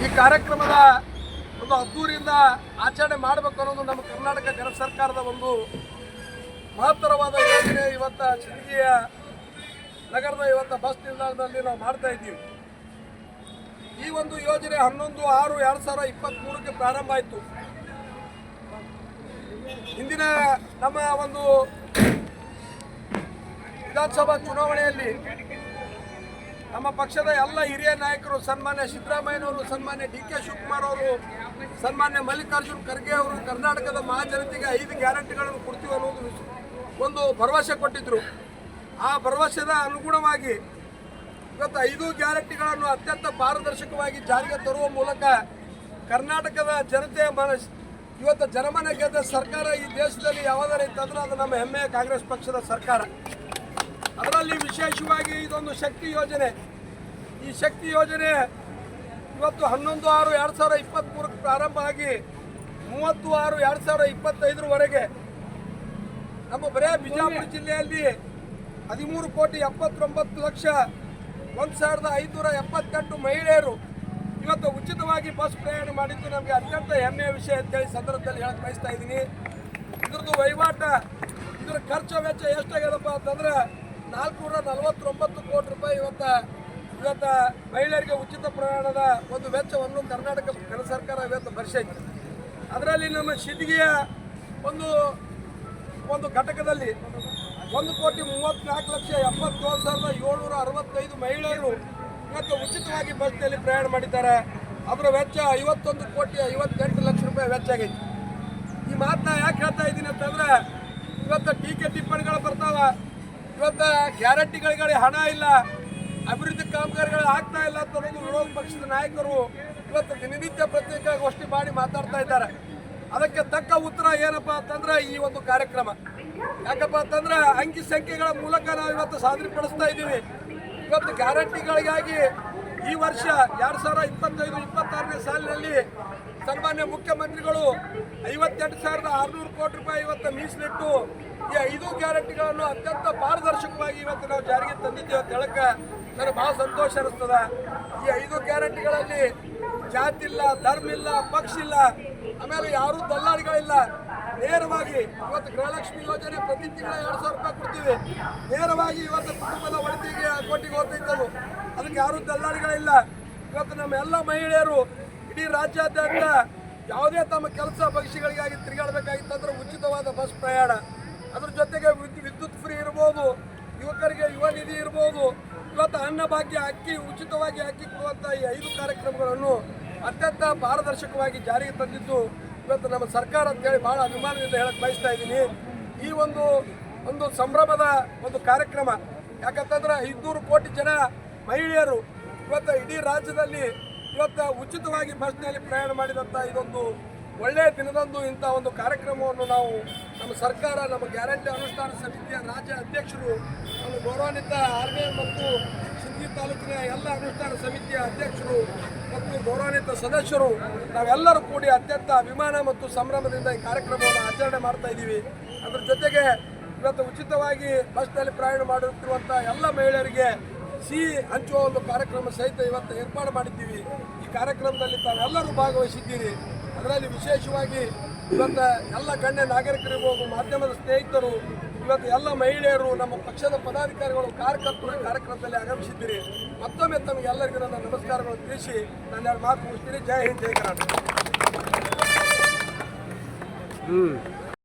ಈ ಕಾರ್ಯಕ್ರಮದ ಒಂದು ಅದ್ದೂರಿಯಿಂದ ಆಚರಣೆ ಮಾಡಬೇಕು ಅನ್ನೋದು ನಮ್ಮ ಕರ್ನಾಟಕ ಜನ ಸರ್ಕಾರದ ಒಂದು ಮಹತ್ತರವಾದ ಯೋಜನೆ. ಇವತ್ತು ಸಿಂದಗಿಯ ನಗರದ ಇವತ್ತು ಬಸ್ ನಿಲ್ದಾಣದಲ್ಲಿ ನಾವು ಮಾಡ್ತಾ ಇದ್ದೀವಿ. ಈ ಒಂದು ಯೋಜನೆ 11/6/2023ಕ್ಕೆ ಪ್ರಾರಂಭ ಆಯಿತು. ಇಂದಿನ ನಮ್ಮ ಒಂದು ವಿಧಾನಸಭಾ ಚುನಾವಣೆಯಲ್ಲಿ ನಮ್ಮ ಪಕ್ಷದ ಎಲ್ಲ ಹಿರಿಯ ನಾಯಕರು, ಸನ್ಮಾನ್ಯ ಸಿದ್ದರಾಮಯ್ಯನವರು, ಸನ್ಮಾನ್ಯ ಡಿ ಕೆ ಶಿವಕುಮಾರ್ ಅವರು, ಸನ್ಮಾನ್ಯ ಮಲ್ಲಿಕಾರ್ಜುನ್ ಖರ್ಗೆ ಅವರು ಕರ್ನಾಟಕದ ಮಹಾಜನತೆಗೆ 5 ಗ್ಯಾರಂಟಿಗಳನ್ನು ಕೊಡ್ತೀವಿ ಅನ್ನೋದು ಒಂದು ಭರವಸೆ ಕೊಟ್ಟಿದ್ದರು. ಆ ಭರವಸೆದ ಅನುಗುಣವಾಗಿ ಇವತ್ತು 5 ಗ್ಯಾರಂಟಿಗಳನ್ನು ಅತ್ಯಂತ ಪಾರದರ್ಶಕವಾಗಿ ಜಾರಿಗೆ ತರುವ ಮೂಲಕ ಕರ್ನಾಟಕದ ಜನತೆಯ ಇವತ್ತು ಜನಮನ ಗೆದ್ದ ಸರ್ಕಾರ ಈ ದೇಶದಲ್ಲಿ ಯಾವುದರ ಇತ್ತಂದ್ರೆ ಅದು ನಮ್ಮ ಹೆಮ್ಮೆಯ ಕಾಂಗ್ರೆಸ್ ಪಕ್ಷದ ಸರ್ಕಾರ. ಅದರಲ್ಲಿ ವಿಶೇಷವಾಗಿ ಇದೊಂದು ಶಕ್ತಿ ಯೋಜನೆ. ಈ ಶಕ್ತಿ ಯೋಜನೆ ಇವತ್ತು 11/6/2023ಕ್ಕೆ ಪ್ರಾರಂಭ ಆಗಿ 30/6/2025ವರೆಗೆ ನಮ್ಮ ಬರೇ ಬಿಜಾಪುರ ಜಿಲ್ಲೆಯಲ್ಲಿ 13,79,01,578 ಮಹಿಳೆಯರು ಇವತ್ತು ಉಚಿತವಾಗಿ ಬಸ್ ಪ್ರಯಾಣ ಮಾಡಿದ್ದು ನಮಗೆ ಅತ್ಯಂತ ಹೆಮ್ಮೆಯ ವಿಷಯ ಅಂತೇಳಿ ಸಂದರ್ಭದಲ್ಲಿ ಹೇಳಕ್ಕೆ ಬಯಸ್ತಾ ಇದ್ದೀನಿ. ಇದ್ರದ್ದು ವಹಿವಾಟ, ಇದರ ಖರ್ಚು ವೆಚ್ಚ ಎಷ್ಟಾಗ್ಯದಪ್ಪ ಅಂತಂದ್ರೆ 449 ಕೋಟಿ ರೂಪಾಯಿ ಇವತ್ತು ಮಹಿಳೆಯರಿಗೆ ಉಚಿತ ಪ್ರಯಾಣದ ಒಂದು ವೆಚ್ಚವನ್ನು ಕರ್ನಾಟಕ ಜನ ಸರ್ಕಾರ ಇವತ್ತು ಭರಿಸೈತಿ. ಅದರಲ್ಲಿ ನಮ್ಮ ಸಿಂದಗಿಯ ಒಂದು ಘಟಕದಲ್ಲಿ 1,34,77,765 ಮಹಿಳೆಯರು ಇವತ್ತು ಉಚಿತವಾಗಿ ಬಸ್ನಲ್ಲಿ ಪ್ರಯಾಣ ಮಾಡಿದ್ದಾರೆ. ಅದರ ವೆಚ್ಚ 51,58,00,000 ರೂಪಾಯಿ ವೆಚ್ಚ ಆಗೈತಿ. ಈ ಮಾತನ್ನ ಯಾಕೆ ಹೇಳ್ತಾ ಇದ್ದೀನಿ ಅಂತಂದ್ರೆ ಇವತ್ತು ಟೀಕೆ ಟಿಪ್ಪಣಿಗಳು ಬರ್ತಾವ. ಇವತ್ತು ಗ್ಯಾರಂಟಿಗಳಿಗೆ ಹಣ ಇಲ್ಲ, ಅಭಿವೃದ್ಧಿ ಕಾಮಗಾರಿಗಳು ಆಗ್ತಾ ಇಲ್ಲ ಅಂತ ವಿರೋಧ ಪಕ್ಷದ ನಾಯಕರು ಇವತ್ತು ದಿನನಿತ್ಯ ಪತ್ರಿಕಾಗೋಷ್ಠಿ ಮಾಡಿ ಮಾತಾಡ್ತಾ ಇದ್ದಾರೆ. ಅದಕ್ಕೆ ತಕ್ಕ ಉತ್ತರ ಏನಪ್ಪ ಅಂತಂದ್ರೆ ಈ ಒಂದು ಕಾರ್ಯಕ್ರಮ. ಯಾಕಪ್ಪ ಅಂತಂದ್ರೆ ಅಂಕಿ ಸಂಖ್ಯೆಗಳ ಮೂಲಕ ನಾವು ಇವತ್ತು ಸಾಧನೆಪಡಿಸ್ತಾ ಇದ್ದೀವಿ. ಇವತ್ತು ಗ್ಯಾರಂಟಿಗಳಿಗಾಗಿ ಈ ವರ್ಷ 2025-26ನೇ ಸಾಲಿನಲ್ಲಿ ಸನ್ಮಾನ್ಯ ಮುಖ್ಯಮಂತ್ರಿಗಳು 58,600 ಕೋಟಿ ರೂಪಾಯಿ ಇವತ್ತು ಮೀಸಲಿಟ್ಟು ಈ 5 ಗ್ಯಾರಂಟಿಗಳನ್ನು ಅತ್ಯಂತ ಪಾರದರ್ಶಕವಾಗಿ ಇವತ್ತು ನಾವು ಜಾರಿಗೆ ತಂದಿದ್ದೇವೆ ಅಂತ ಹೇಳಕ್ಕೆ ನನಗೆ ಬಹಳ ಸಂತೋಷ ಅನಿಸ್ತದೆ. ಈ 5 ಗ್ಯಾರಂಟಿಗಳಲ್ಲಿ ಜಾತಿ ಇಲ್ಲ, ಧರ್ಮ ಇಲ್ಲ, ಪಕ್ಷ ಇಲ್ಲ, ಆಮೇಲೆ ಯಾರೂ ದಲ್ಲಾಳಿಗಳಿಲ್ಲ. ನೇರವಾಗಿ ಇವತ್ತು ಗೃಹಲಕ್ಷ್ಮಿ ಯೋಜನೆ ಪ್ರತಿ ತಿಂಗಳ 2,000 ರೂಪಾಯಿ ಕೊಡ್ತೀವಿ. ನೇರವಾಗಿ ಇವತ್ತು ಕುಟುಂಬದ ಒಳತಿಗೆ ಕೋಟಿಗೆ ಹೋಗ್ತೈತದು. ಅದಕ್ಕೆ ಯಾರೂ ದಲ್ಲಾಳಿಗಳಿಲ್ಲ. ಇವತ್ತು ನಮ್ಮ ಎಲ್ಲ ಮಹಿಳೆಯರು ಇಡೀ ರಾಜ್ಯಾದ್ಯಂತ ಯಾವುದೇ ತಮ್ಮ ಕೆಲಸ ಭವಿಷ್ಯಗಳಿಗಾಗಿ ತಿರುಗಾಡಬೇಕಾಗಿತ್ತಂದ್ರೆ ಉಚಿತವಾದ ಬಸ್ ಪ್ರಯಾಣ, ಅದ್ರ ಜೊತೆಗೆ ವಿದ್ಯುತ್ ಫ್ರೀ ಇರ್ಬೋದು, ಯುವಕರಿಗೆ ಯುವ ನಿಧಿ ಇರ್ಬೋದು, ಇವತ್ತು ಅನ್ನಭಾಗ್ಯ ಅಕ್ಕಿ ಉಚಿತವಾಗಿ ಅಕ್ಕಿ ಕೊಡುವಂಥ ಈ 5 ಕಾರ್ಯಕ್ರಮಗಳನ್ನು ಅತ್ಯಂತ ಪಾರದರ್ಶಕವಾಗಿ ಜಾರಿಗೆ ತಂದಿದ್ದು ಇವತ್ತು ನಮ್ಮ ಸರ್ಕಾರ ಅಂತೇಳಿ ಭಾಳ ಅಭಿಮಾನದಿಂದ ಹೇಳಕ್ಕೆ ಬಯಸ್ತಾ ಇದ್ದೀನಿ. ಈ ಒಂದು ಸಂಭ್ರಮದ ಒಂದು ಕಾರ್ಯಕ್ರಮ. ಯಾಕಂತಂದ್ರೆ 500 ಕೋಟಿ ಜನ ಮಹಿಳೆಯರು ಇವತ್ತು ಇಡೀ ರಾಜ್ಯದಲ್ಲಿ ಇವತ್ತು ಉಚಿತವಾಗಿ ಬಸ್ನಲ್ಲಿ ಪ್ರಯಾಣ ಮಾಡಿದಂಥ ಇದೊಂದು ಒಳ್ಳೆಯ ದಿನದಂದು ಇಂಥ ಒಂದು ಕಾರ್ಯಕ್ರಮವನ್ನು ನಾವು ನಮ್ಮ ಸರ್ಕಾರ, ನಮ್ಮ ಗ್ಯಾರಂಟಿ ಅನುಷ್ಠಾನ ಸಮಿತಿಯ ರಾಜ್ಯ ಅಧ್ಯಕ್ಷರು, ನಮ್ಮ ಗೌರವಾನ್ವಿತ ಆರ್ಮಿ ಮತ್ತು ಸಿಂದಗಿ ತಾಲೂಕಿನ ಎಲ್ಲ ಅನುಷ್ಠಾನ ಸಮಿತಿಯ ಅಧ್ಯಕ್ಷರು ಮತ್ತು ಗೌರವಾನ್ವಿತ ಸದಸ್ಯರು ನಾವೆಲ್ಲರೂ ಕೂಡಿ ಅತ್ಯಂತ ಅಭಿಮಾನ ಮತ್ತು ಸಂಭ್ರಮದಿಂದ ಈ ಕಾರ್ಯಕ್ರಮವನ್ನು ಆಚರಣೆ ಮಾಡ್ತಾ ಇದ್ದೀವಿ. ಅದರ ಜೊತೆಗೆ ಇವತ್ತು ಉಚಿತವಾಗಿ ಬಸ್ನಲ್ಲಿ ಪ್ರಯಾಣ ಮಾಡುತ್ತಿರುವಂಥ ಎಲ್ಲ ಮಹಿಳೆಯರಿಗೆ ಸಿಹಿ ಹಂಚುವ ಒಂದು ಕಾರ್ಯಕ್ರಮ ಸಹಿತ ಇವತ್ತು ಏರ್ಪಾಡು ಮಾಡಿದ್ದೀವಿ. ಈ ಕಾರ್ಯಕ್ರಮದಲ್ಲಿ ತಾವೆಲ್ಲರೂ ಭಾಗವಹಿಸಿದ್ದೀರಿ. ಅದರಲ್ಲಿ ವಿಶೇಷವಾಗಿ ಇವತ್ತು ಎಲ್ಲ ಗಣ್ಯ ನಾಗರಿಕರಿರ್ಬೋದು, ಮಾಧ್ಯಮದ ಸ್ನೇಹಿತರು, ಇವತ್ತು ಎಲ್ಲ ಮಹಿಳೆಯರು, ನಮ್ಮ ಪಕ್ಷದ ಪದಾಧಿಕಾರಿಗಳು, ಕಾರ್ಯಕರ್ತರು ಈ ಕಾರ್ಯಕ್ರಮದಲ್ಲಿ ಆಗಮಿಸಿದ್ದೀರಿ. ಮತ್ತೊಮ್ಮೆ ತಮಗೆಲ್ಲರಿಗೂ ನನ್ನ ನಮಸ್ಕಾರಗಳು ತಿಳಿಸಿ ನಾನು 2 ಮಾತು ಮುಗಿಸ್ತೀನಿ. ಜೈ ಹಿಂದ್, ಜೈ ಕರ್ನಾಟಕ.